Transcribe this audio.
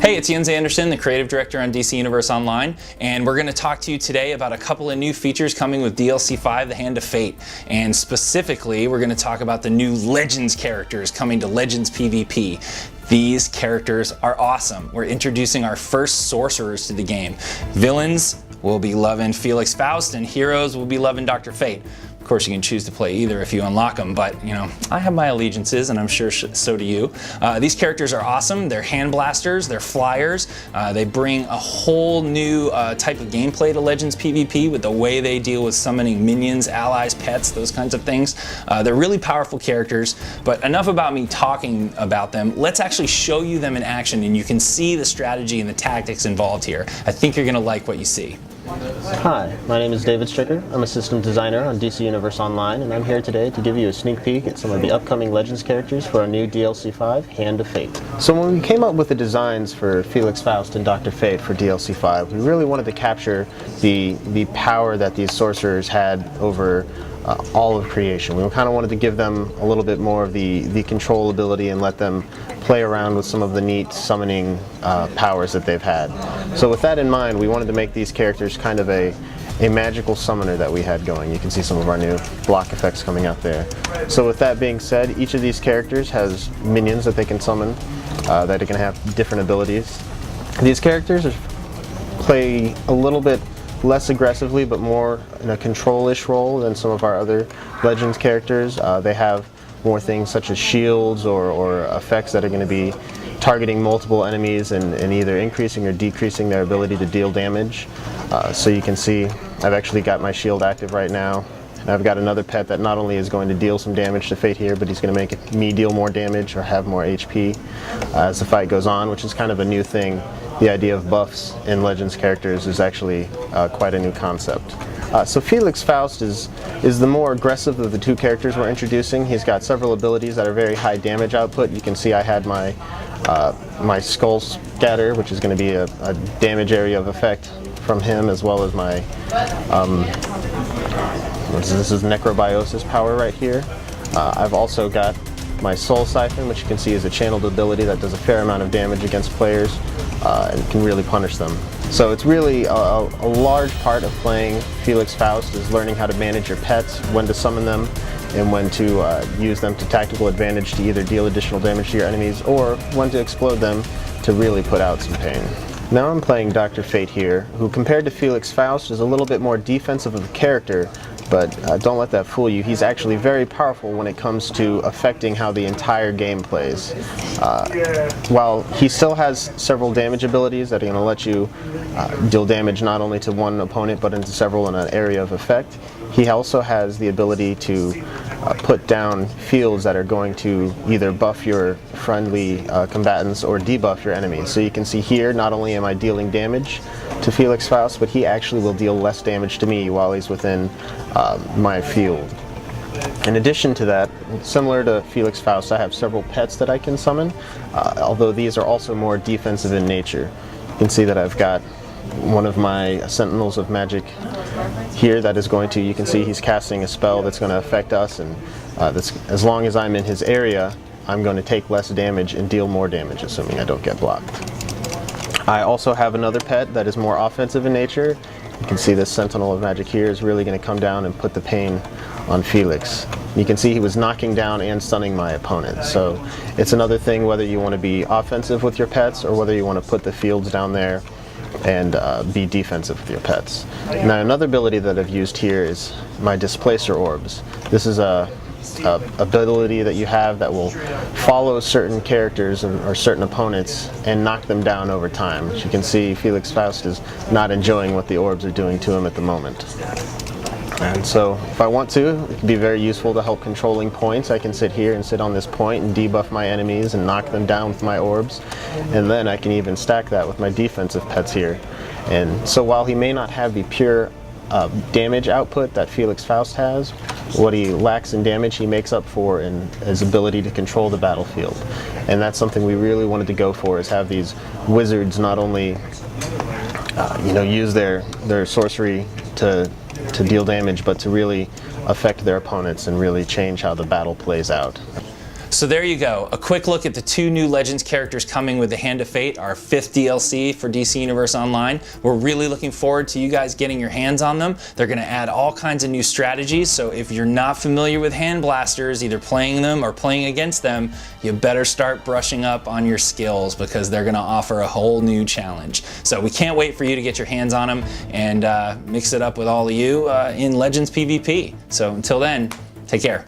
Hey, it's Jens Anderson, the creative director on DC Universe Online, and we're going to talk to you today about a couple of new features coming with DLC 5, The Hand of Fate. And specifically, we're going to talk about the new Legends characters coming to Legends PvP. These characters are awesome. We're introducing our first sorcerers to the game. Villains will be loving Felix Faust, and heroes will be loving Dr. Fate. Of course, you can choose to play either if you unlock them, but you know, I have my allegiances, and I'm sure so do you. These characters are awesome. They're hand blasters, they're flyers. They bring a whole new type of gameplay to Legends PvP with the way they deal with summoning minions, allies, pets, those kinds of things. They're really powerful characters, but enough about me talking about them. Let's actually show you them in action, and you can see the strategy and the tactics involved here. I think you're going to like what you see. Hi, my name is David Stricker. I'm a system designer on DC Universe Online, and I'm here today to give you a sneak peek at some of the upcoming Legends characters for our new DLC 5, Hand of Fate. So when we came up with the designs for Felix Faust and Dr. Fate for DLC 5, we really wanted to capture the power that these sorcerers had over all of creation. We kind of wanted to give them a little bit more of the control ability and let them play around with some of the neat summoning powers that they've had. So with that in mind, we wanted to make these characters kind of a magical summoner that we had going. You can see some of our new block effects coming out there. So with that being said, each of these characters has minions that they can summon that are going to have different abilities. These characters play a little bit less aggressively, but more in a control-ish role than some of our other Legends characters. They have more things such as shields or effects that are going to be targeting multiple enemies and either increasing or decreasing their ability to deal damage. So you can see I've actually got my shield active right now. And I've got another pet that not only is going to deal some damage to Fate here, but he's going to make me deal more damage or have more HP as the fight goes on, which is kind of a new thing. The idea of buffs in Legends characters is actually quite a new concept. So Felix Faust is the more aggressive of the two characters we're introducing. He's got several abilities that are very high damage output. You can see I had my my Skull Scatter, which is going to be a damage area of effect from him, as well as my this is Necrobiosis power right here. I've also got my Soul Siphon, which you can see is a channeled ability that does a fair amount of damage against players and can really punish them. So it's really a large part of playing Felix Faust is learning how to manage your pets, when to summon them, and when to use them to tactical advantage to either deal additional damage to your enemies or when to explode them to really put out some pain. Now I'm playing Dr. Fate here, who compared to Felix Faust is a little bit more defensive of a character, but don't let that fool you. He's actually very powerful when it comes to affecting how the entire game plays. While he still has several damage abilities that are going to let you deal damage not only to one opponent but into several in an area of effect, he also has the ability to put down fields that are going to either buff your friendly combatants or debuff your enemies. So you can see here, not only am I dealing damage to Felix Faust, but he actually will deal less damage to me while he's within my field. In addition to that, similar to Felix Faust, I have several pets that I can summon, although these are also more defensive in nature. You can see that I've got one of my Sentinels of Magic here that is going to, you can see he's casting a spell that's going to affect us, and as long as I'm in his area, I'm going to take less damage and deal more damage, assuming I don't get blocked. I also have another pet that is more offensive in nature. You can see this Sentinel of Magic here is really going to come down and put the pain on Felix. You can see he was knocking down and stunning my opponent. So it's another thing whether you want to be offensive with your pets or whether you want to put the fields down there and be defensive with your pets. Now another ability that I've used here is my Displacer Orbs. This is a ability that you have that will follow certain characters or certain opponents and knock them down over time. As you can see, Felix Faust is not enjoying what the orbs are doing to him at the moment. And so if I want to, it can be very useful to help controlling points. I can sit here and sit on this point and debuff my enemies and knock them down with my orbs. And then I can even stack that with my defensive pets here. And so while he may not have the pure damage output that Felix Faust has, what he lacks in damage he makes up for in his ability to control the battlefield. And that's something we really wanted to go for, is have these wizards not only use their sorcery to deal damage, but to really affect their opponents and really change how the battle plays out. So there you go, a quick look at the 2 new Legends characters coming with the Hand of Fate, our 5th DLC for DC Universe Online. We're really looking forward to you guys getting your hands on them. They're going to add all kinds of new strategies, so if you're not familiar with hand blasters, either playing them or playing against them, you better start brushing up on your skills because they're going to offer a whole new challenge. So we can't wait for you to get your hands on them and mix it up with all of you in Legends PvP. So until then, take care.